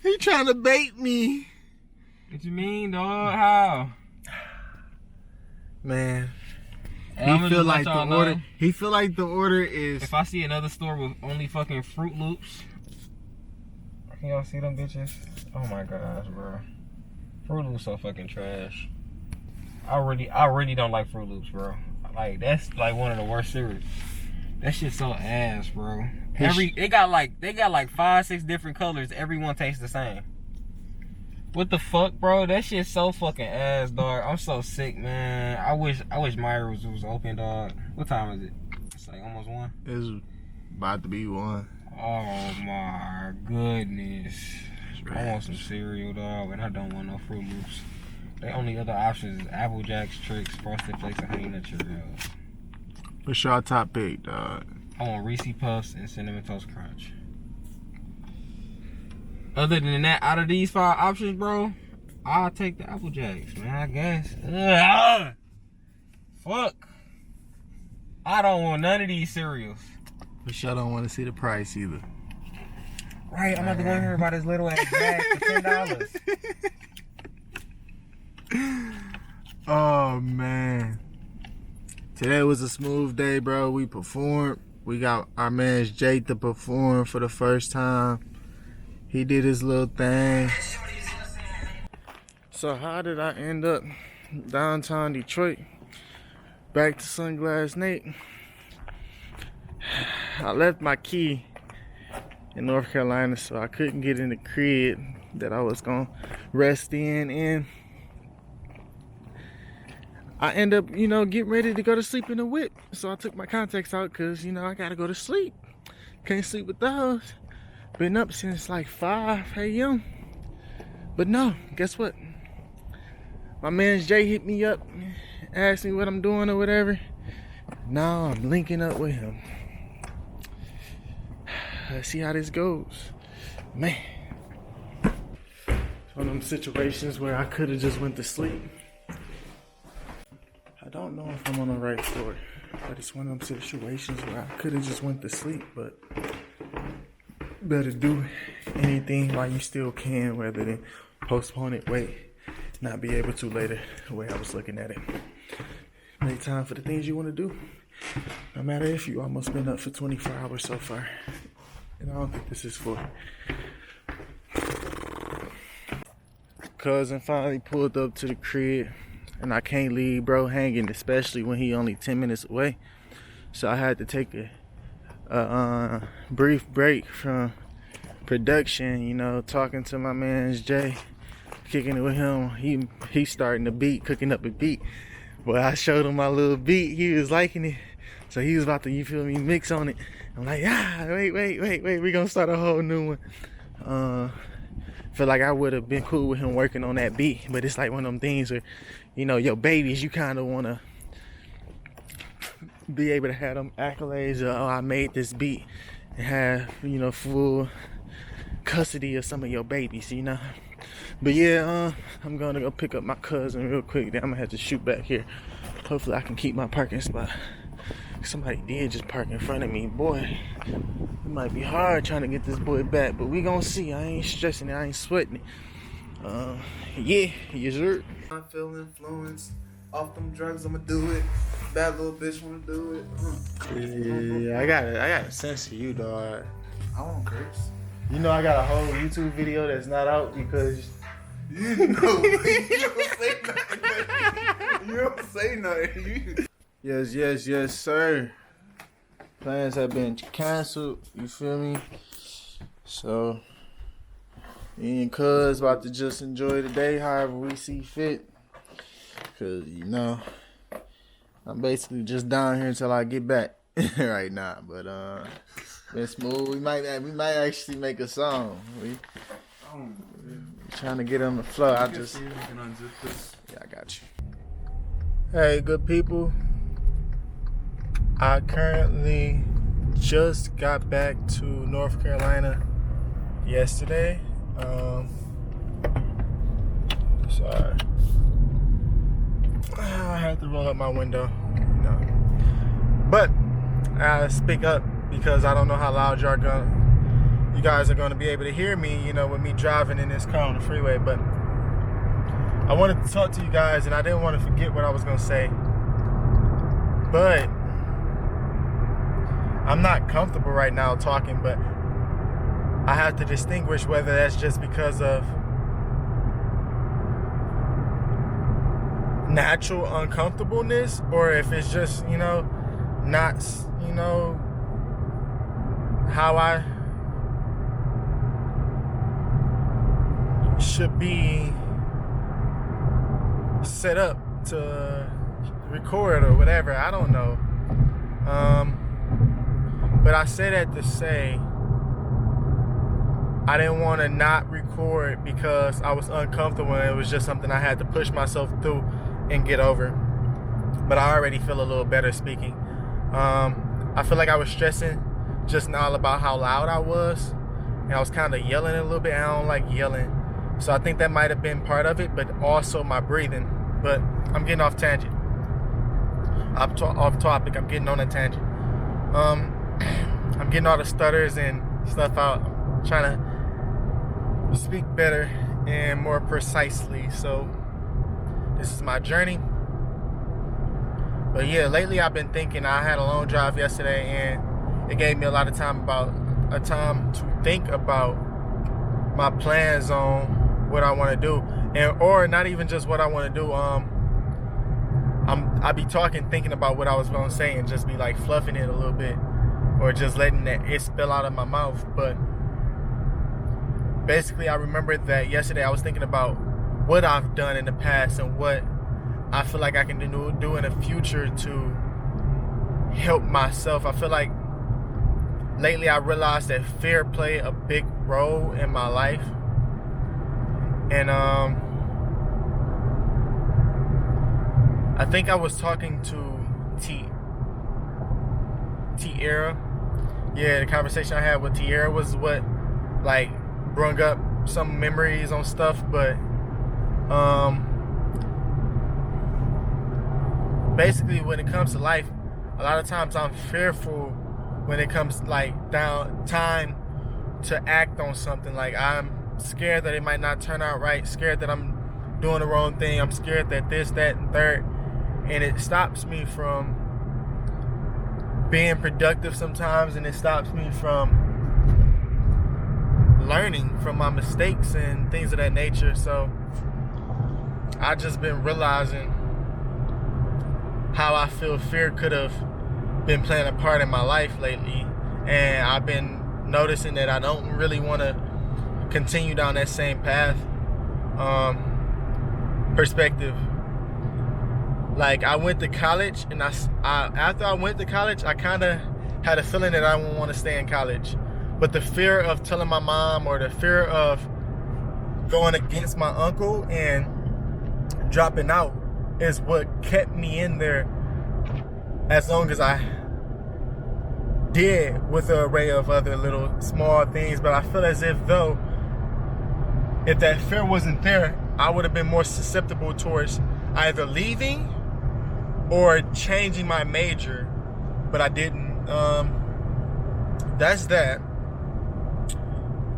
He trying to bait me. What you mean, dog? How? Man. And He feel like the order is. If I see another store with only fucking Fruit Loops. Can y'all see them bitches? Oh my gosh, bro. Fruit Loops so fucking trash. I really don't like Fruit Loops, bro. Like, that's like one of the worst cereals. That shit so ass, bro. They got like 5-6 different colors. Every one tastes the same. What the fuck, bro? That shit's so fucking ass, dog. I'm so sick, man. I wish Myra was open, dog. What time is it? It's like almost 1. It's about to be 1. Oh my goodness. I want some cereal, dog, and I don't want no Fruit Loops. The only other options is Apple Jacks, Tricks, Frosted Flakes, and Honey Nut Cheerios. What's your top pick, dog? I want Reese's Puffs and Cinnamon Toast Crunch. Other than that, out of these 5 options, bro, I'll take the Apple Jacks, man, I guess. Ugh. Fuck. I don't want none of these cereals. But y'all don't want to see the price either. Right, I'm about to go here about this little ass bag for $10. Oh, man. Today was a smooth day, bro. We performed. We got our man Jay to perform for the first time. He did his little thing. So how did I end up downtown Detroit? Back to Sunglass Nate. I left my key in North Carolina, so I couldn't get in the crib that I was gonna rest in. And I end up, getting ready to go to sleep in the whip. So I took my contacts out because, I gotta go to sleep. Can't sleep with those. Been up since like 5 a.m. But no, guess what? My man Jay hit me up, asked me what I'm doing or whatever. Now I'm linking up with him. Let's see how this goes. Man. It's one of them situations where I could have just went to sleep. I don't know if I'm on the right story, but it's one of them situations where I could have just went to sleep, but better do anything while you still can rather than postpone it, wait, not be able to later, the way I was looking at it. Make time for the things you want to do, no matter if you almost been up for 24 hours so far. And I don't think this is for. Cousin finally pulled up to the crib, and I can't leave bro hanging, especially when he only 10 minutes away. So I had to take a brief break from production, talking to my man's Jay, kicking it with him. He's starting the beat, cooking up a beat. But I showed him my little beat. He was liking it. So he was about to, mix on it. I'm like, wait, we're gonna start a whole new one. Feel like I would have been cool with him working on that beat, but it's like one of them things where, your babies, you kind of want to be able to have them accolades of, I made this beat, and have, full custody of some of your babies, But yeah, I'm gonna go pick up my cousin real quick, then I'm gonna have to shoot back here. Hopefully I can keep my parking spot. Somebody did just park in front of me. Boy, it might be hard trying to get this boy back, but we gonna see. I ain't stressing it, I ain't sweating it. Yeah, yes sir. I feel influenced off them drugs, I'ma do it. Bad little bitch wanna do it. Yeah, I got a sense of you, dog. I won't curse. I got a whole YouTube video that's not out because you don't say nothing. Yes, sir. Plans have been canceled, you feel me? So, me and Cuz about to just enjoy the day however we see fit. Cause, I'm basically just down here until I get back right now. But, been smooth. We might actually make a song. We trying to get on the flow. Yeah, I got you. Hey, good people. I currently just got back to North Carolina yesterday. Sorry. I had to roll up my window, But I speak up because I don't know how loud y'all gonna you guys are going to be able to hear me, you know, with me driving in this car on the freeway. But I wanted to talk to you guys, and I didn't want to forget what I was going to say. But I'm not comfortable right now talking, but I have to distinguish whether that's just because of natural uncomfortableness or if it's just, you know, not, you know, how I should be set up to record or whatever. I don't know. But I say that to say I didn't want to not record because I was uncomfortable and it was just something I had to push myself through and get over. But I already feel a little better speaking. I feel like I was stressing just now about how loud I was, and I was kind of yelling a little bit. I don't like yelling, so I think that might have been part of it, but also my breathing. But I'm getting off tangent. Off topic. I'm getting on a tangent. I'm getting all the stutters and stuff out. I'm trying to speak better and more precisely. So this is my journey. But yeah, lately I've been thinking. I had a long drive yesterday, and it gave me a lot of time to think about my plans on what I want to do, and or not even just what I want to do. I be thinking about what I was gonna say, and just be like fluffing it a little bit, or just letting it spill out of my mouth. But basically, I remembered that yesterday I was thinking about what I've done in the past and what I feel like I can do in the future to help myself. I feel like lately I realized that fear played a big role in my life. And I think I was talking to Tierra. Yeah, the conversation I had with Tierra was what like brought up some memories on stuff, but basically when it comes to life, a lot of times I'm fearful when it comes like time to act on something. Like I'm scared that it might not turn out right, scared that I'm doing the wrong thing, I'm scared that this, that, and third, and it stops me from being productive sometimes, and it stops me from learning from my mistakes and things of that nature. So I just been realizing how I feel fear could have been playing a part in my life lately, and I've been noticing that I don't really want to continue down that same path. Perspective. Like I went to college, and I after I went to college, I kind of had a feeling that I wouldn't want to stay in college. But the fear of telling my mom, or the fear of going against my uncle and dropping out, is what kept me in there as long as I did, with an array of other little small things. But I feel as if though, if that fear wasn't there, I would have been more susceptible towards either leaving or changing my major, but I didn't. That's that.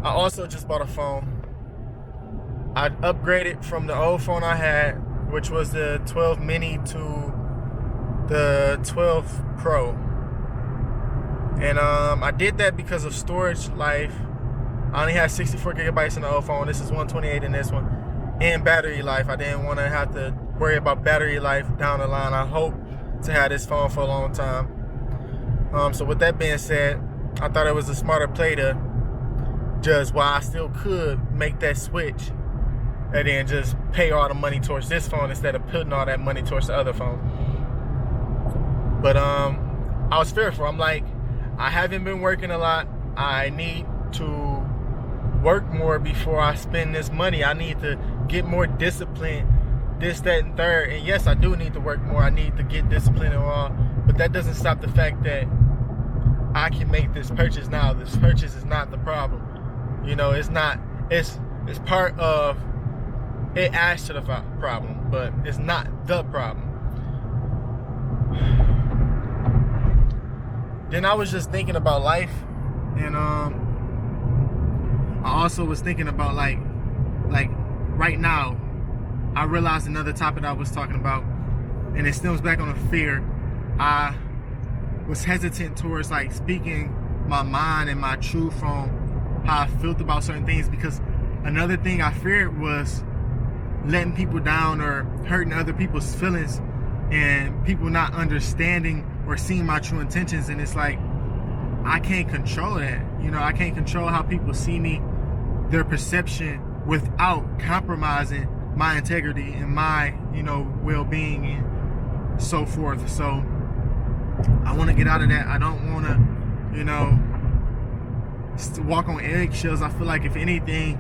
I also just bought a phone. I upgraded from the old phone I had, which was the 12 mini, to the 12 Pro. And I did that because of storage life. I only had 64 gigabytes in the old phone. This is 128 in this one. And battery life. I didn't want to have to worry about battery life down the line. I hope to have this phone for a long time. So with that being said, I thought it was a smarter play to just, while I still could, make that switch and then just pay all the money towards this phone instead of putting all that money towards the other phone. But I was fearful. I'm like, I haven't been working a lot. I need to work more before I spend this money. I need to get more disciplined, this, that, and third. And yes, I do need to work more. I need to get disciplined and all. But that doesn't stop the fact that I can make this purchase now. This purchase is not the problem. You know, it's not. It's part of. It adds to the problem, but it's not the problem. Then I was just thinking about life, and I also was thinking about like right now, I realized another topic I was talking about, and it stems back on a fear. I was hesitant towards like speaking my mind and my truth on how I felt about certain things, because another thing I feared was letting people down or hurting other people's feelings and people not understanding or seeing my true intentions. And it's like, I can't control that. You know, I can't control how people see me, their perception, without compromising my integrity and my, you know, well-being and so forth. So I want to get out of that. I don't want to, you know, walk on eggshells. I feel like if anything,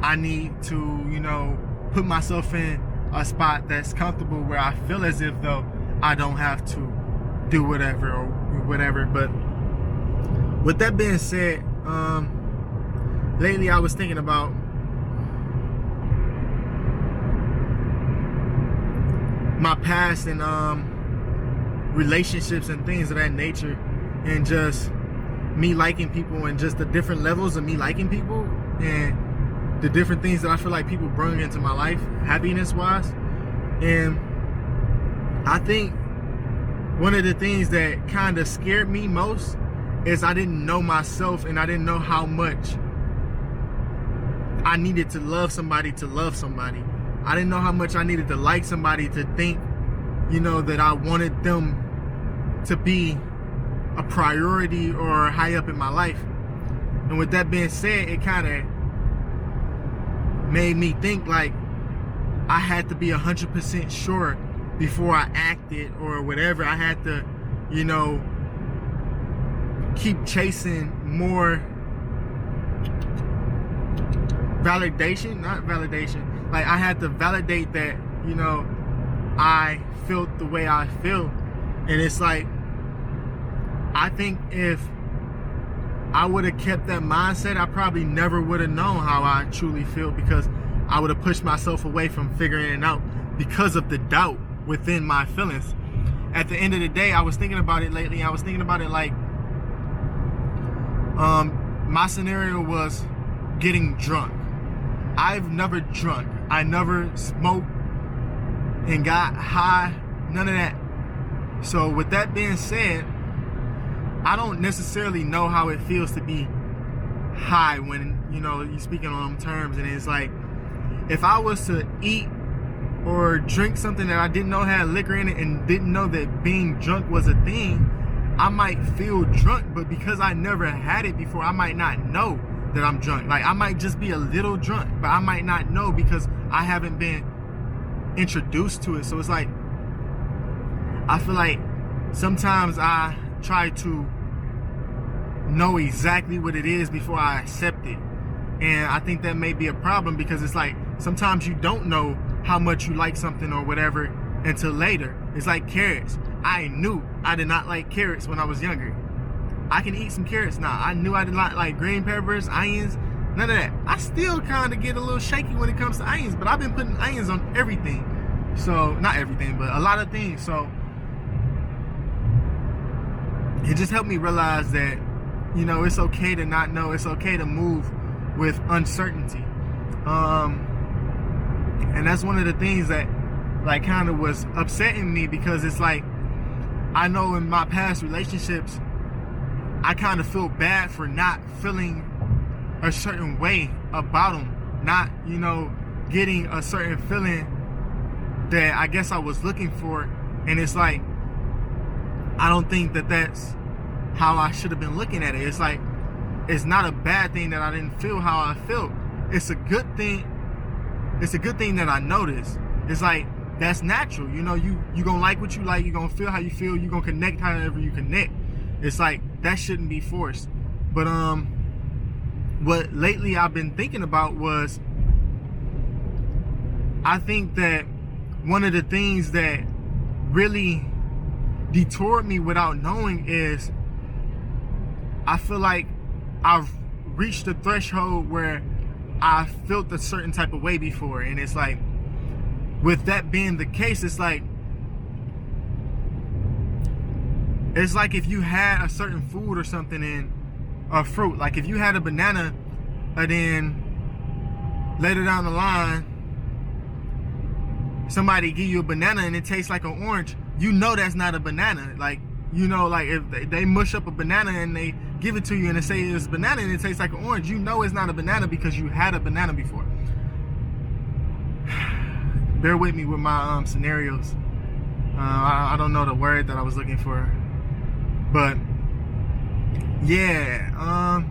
I need to, you know, put myself in a spot that's comfortable where I feel as if though I don't have to do whatever or whatever. But with that being said, lately I was thinking about my past and relationships and things of that nature, and just me liking people and just the different levels of me liking people and the different things that I feel like people bring into my life, happiness wise. And I think one of the things that kind of scared me most is I didn't know myself, and I didn't know how much I needed to love somebody to love somebody. I didn't know how much I needed to like somebody to think, you know, that I wanted them to be a priority or high up in my life. And with that being said, it kind of made me think like I had to be 100% sure before I acted or whatever. I had to, you know, keep chasing more validation, not validation. Like I had to validate that, you know, I felt the way I feel. And it's like, I think if I would have kept that mindset, I probably never would have known how I truly feel, because I would have pushed myself away from figuring it out because of the doubt within my feelings. At the end of the day, I was thinking about it lately. I was thinking about it like, my scenario was getting drunk. I've never drunk. I never smoked and got high, none of that. So with that being said, I don't necessarily know how it feels to be high when, you know, you're speaking on them terms. And it's like, if I was to eat or drink something that I didn't know had liquor in it and didn't know that being drunk was a thing, I might feel drunk. But because I never had it before, I might not know that I'm drunk. Like I might just be a little drunk, but I might not know because I haven't been introduced to it. So it's like, I feel like sometimes I try to know exactly what it is before I accept it. And I think that may be a problem, because it's like sometimes you don't know how much you like something or whatever until later. It's like carrots. I knew I did not like carrots when I was younger. I can eat some carrots now. I knew I did not like green peppers, onions, none of that. I still kind of get a little shaky when it comes to onions, but I've been putting onions on everything. So, not everything, but a lot of things. So, it just helped me realize that, you know, it's okay to not know. It's okay to move with uncertainty. And that's one of the things that like kind of was upsetting me, because it's like, I know in my past relationships, I kind of feel bad for not feeling a certain way about them, not, you know, getting a certain feeling that I guess I was looking for. And it's like, I don't think that that's how I should have been looking at it. It's like, it's not a bad thing that I didn't feel how I felt. It's a good thing. It's a good thing that I noticed. It's like, that's natural. You know, you gonna like what you like. You gonna feel how you feel. You gonna connect however you connect. It's like, that shouldn't be forced. But what lately I've been thinking about was, I think that one of the things that really detoured me without knowing is, I feel like I've reached a threshold where I felt a certain type of way before. And it's like, with that being the case, it's like if you had a certain food or something and a fruit. Like if you had a banana and then later down the line somebody give you a banana and it tastes like an orange, you know that's not a banana. Like, you know, like if they mush up a banana and they give it to you and they say it's banana and it tastes like an orange, you know it's not a banana because you had a banana before. Bear with me with my scenarios. I don't know the word that I was looking for, but yeah.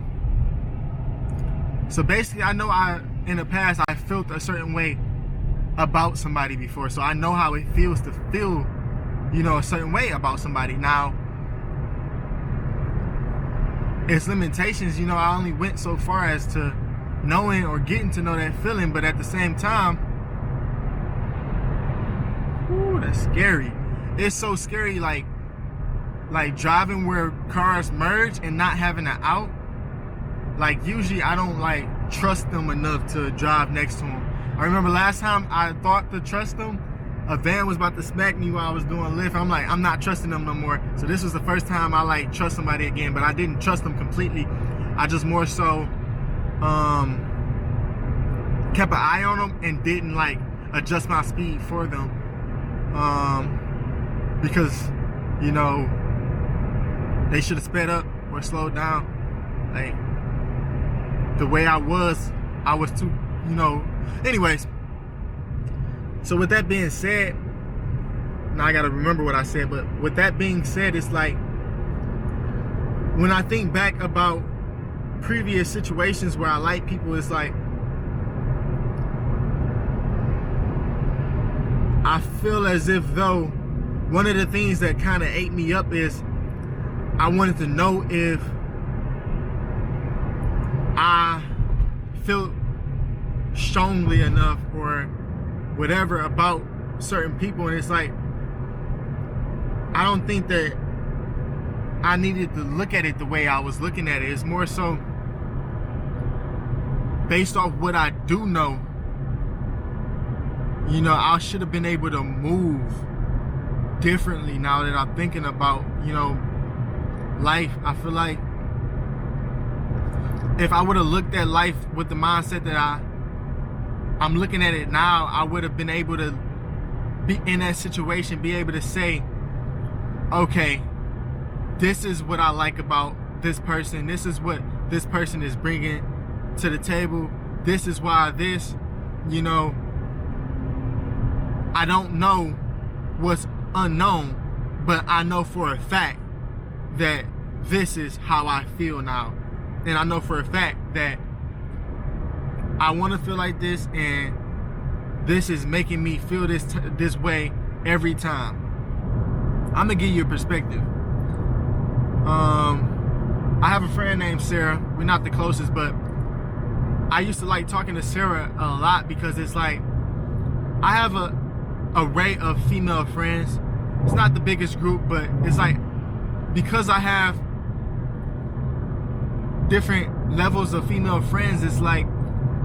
So basically, I know in the past I felt a certain way about somebody before, so I know how it feels to feel, you know, a certain way about somebody. Now, it's limitations, you know. I only went so far as to knowing or getting to know that feeling, but at the same time, ooh, that's scary. It's so scary, like driving where cars merge and not having an out. Like usually I don't like trust them enough to drive next to them. I remember last time I thought to trust them, a van was about to smack me while I was doing Lyft. I'm like, I'm not trusting them no more. So this was the first time I like trust somebody again, but I didn't trust them completely. I just more so kept an eye on them and didn't like adjust my speed for them. Because, you know, they should have sped up or slowed down. Like the way I was too, you know. Anyways, so with that being said, now I gotta remember what I said, but with that being said, it's like when I think back about previous situations where I like people, it's like I feel as if though one of the things that kind of ate me up is I wanted to know if I felt strongly enough or whatever about certain people, and it's like I don't think that I needed to look at it the way I was looking at it. It's more so based off what I do know. You know, I should have been able to move differently now that I'm thinking about, you know, life. I feel like if I would have looked at life with the mindset that I'm looking at it now, I would have been able to be in that situation, be able to say, okay, this is what I like about this person. This is what this person is bringing to the table. This is why this, you know, I don't know what's unknown, but I know for a fact that this is how I feel now. And I know for a fact that I want to feel like this, and this is making me feel this way every time. I'm gonna give you a perspective. I have a friend named Sarah. We're not the closest, but I used to like talking to Sarah a lot because it's like I have a array of female friends. It's not the biggest group, but it's like because I have different levels of female friends, it's like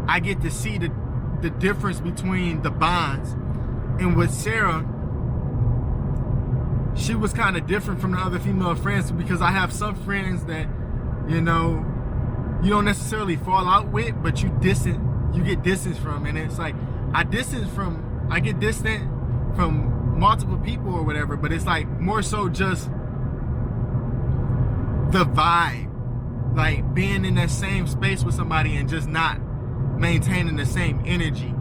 I get to see the difference between the bonds. And with Sarah, she was kind of different from the other female friends because I have some friends that, you know, you don't necessarily fall out with, but you get distance from. And it's like I get distant from multiple people or whatever, but it's like more so just the vibe, like being in that same space with somebody and just not maintaining the same energy.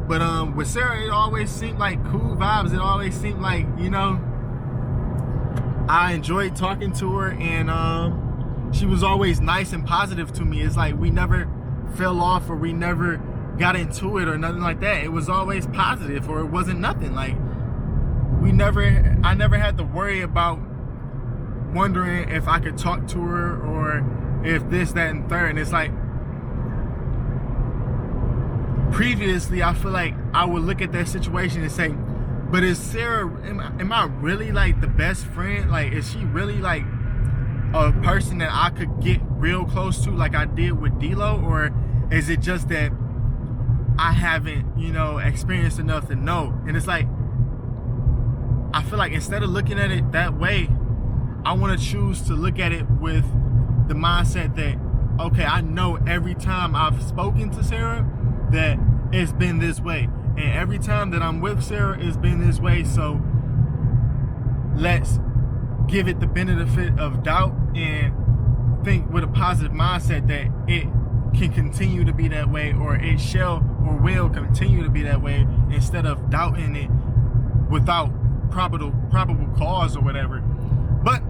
But with Sarah, it always seemed like cool vibes. It always seemed like, you know, I enjoyed talking to her, and she was always nice and positive to me. It's like we never fell off or we never got into it or nothing like that. It was always positive, or it wasn't nothing. Like I never had to worry about wondering if I could talk to her or if this, that, and third. And it's like previously I feel like I would look at that situation and say, but is Sarah, am I really like the best friend? Like, is she really like a person that I could get real close to like I did with D-Lo? Or is it just that I haven't, you know, experienced enough to know? And it's like, I feel like instead of looking at it that way, I want to choose to look at it with the mindset that, okay, I know every time I've spoken to Sarah that it's been this way. And every time that I'm with Sarah, it's been this way. So let's give it the benefit of doubt and think with a positive mindset that it can continue to be that way, or it shall or will continue to be that way, instead of doubting it without probable cause or whatever. But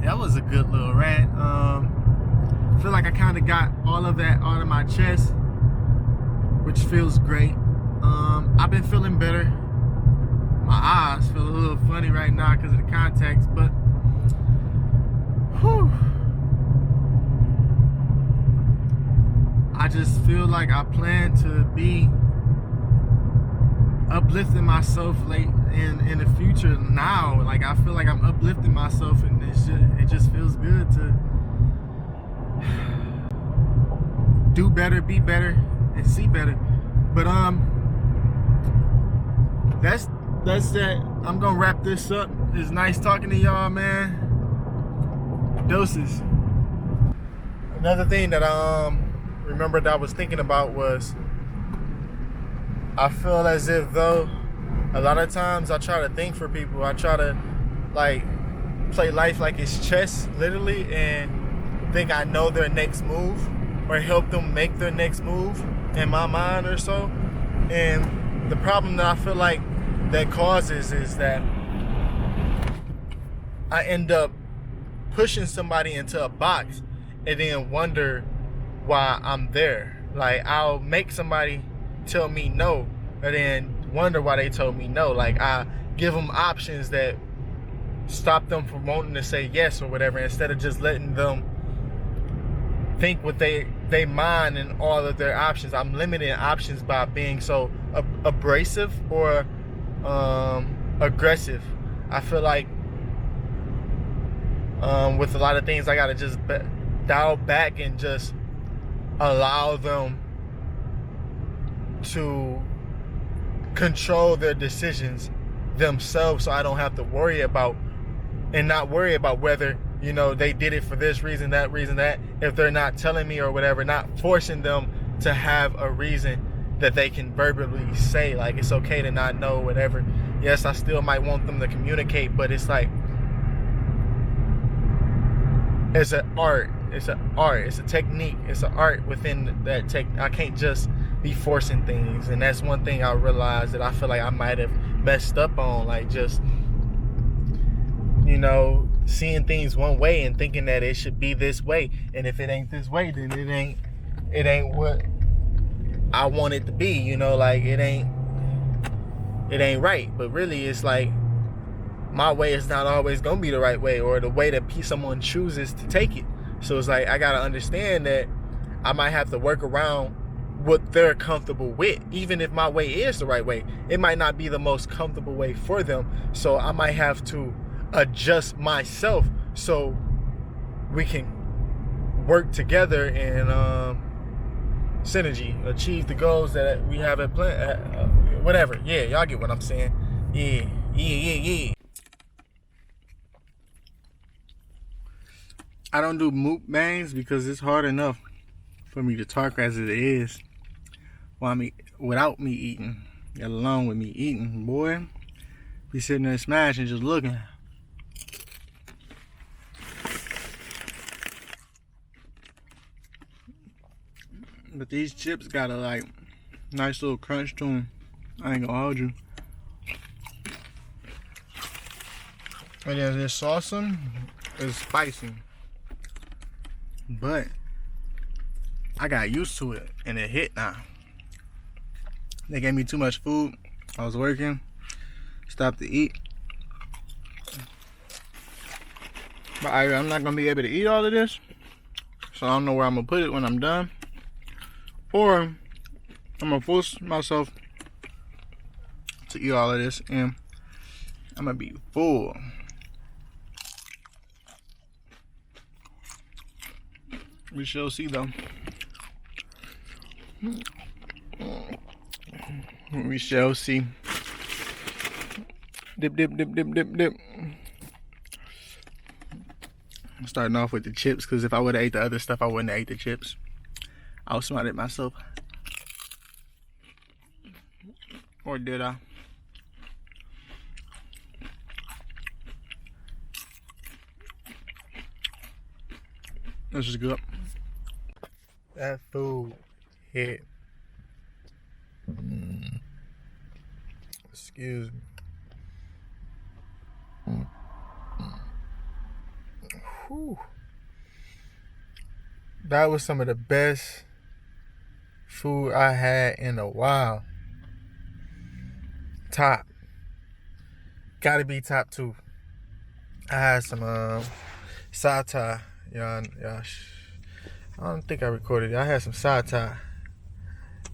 that was a good little rant. I feel like I kind of got all of that out of my chest, which feels great. I've been feeling better. My eyes feel a little funny right now because of the contacts, but whew, I just feel like I plan to be uplifting myself late in the future now. Like, I feel like I'm uplifting myself, and it just feels good to do better, be better, and see better. But that's that. I'm gonna wrap this up. It's nice talking to y'all, man. Doses. Another thing that remembered I was thinking about was, I feel as if though a lot of times I try to think for people. I try to like play life like it's chess, literally, and think I know their next move or help them make their next move in my mind or so. And the problem that I feel like that causes is that I end up pushing somebody into a box and then wonder why I'm there. Like, I'll make somebody tell me no, and then wonder why they told me no. Like, I give them options that stop them from wanting to say yes or whatever, instead of just letting them think what they mind and all of their options. I'm limiting options by being so abrasive or aggressive. I feel like with a lot of things, I gotta just dial back and just allow them to control their decisions themselves, so I don't have to worry about whether, you know, they did it for this reason, that reason, that, if they're not telling me or whatever, not forcing them to have a reason that they can verbally say, like, it's okay to not know, whatever. Yes, I still might want them to communicate, but it's like, it's an art. It's an art. It's a technique. It's an art within that technique. I can't just be forcing things. And that's one thing I realized that I feel like I might have messed up on. Like, just, you know, seeing things one way and thinking that it should be this way. And if it ain't this way, then it ain't what I want it to be. You know, like, it ain't right. But really, it's like, my way is not always gonna be the right way, or the way that someone chooses to take it. So it's like, I gotta understand that I might have to work around what they're comfortable with. Even if my way is the right way, it might not be the most comfortable way for them. So I might have to adjust myself so we can work together and synergy, achieve the goals that we have at plan. Whatever. Yeah, y'all get what I'm saying. Yeah. I don't do mukbangs because it's hard enough for me to talk as it is without me eating, let alone with me eating. Boy, be sitting there smashing, just looking. But these chips got a like nice little crunch to them. I ain't gonna hold you. And then this salsa is spicy, but I got used to it and it hit now. They gave me too much food. I was working, stopped to eat. But I'm not gonna be able to eat all of this, so I don't know where I'm gonna put it when I'm done. Or I'm gonna force myself to eat all of this and I'm gonna be full. We shall see though. We shall see. Dip. I'm starting off with the chips because if I would have ate the other stuff, I wouldn't have ate the chips. I was smart at myself. Or did I? This is good. That food hit. Excuse me. Whew. That was some of the best food I had in a while. Top. Gotta be top 2. I had some satay. I don't think I recorded it. I had some satay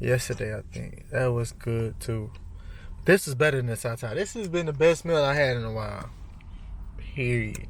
yesterday, I think. That was good too. This is better than the satay. This has been the best meal I had in a while. Period.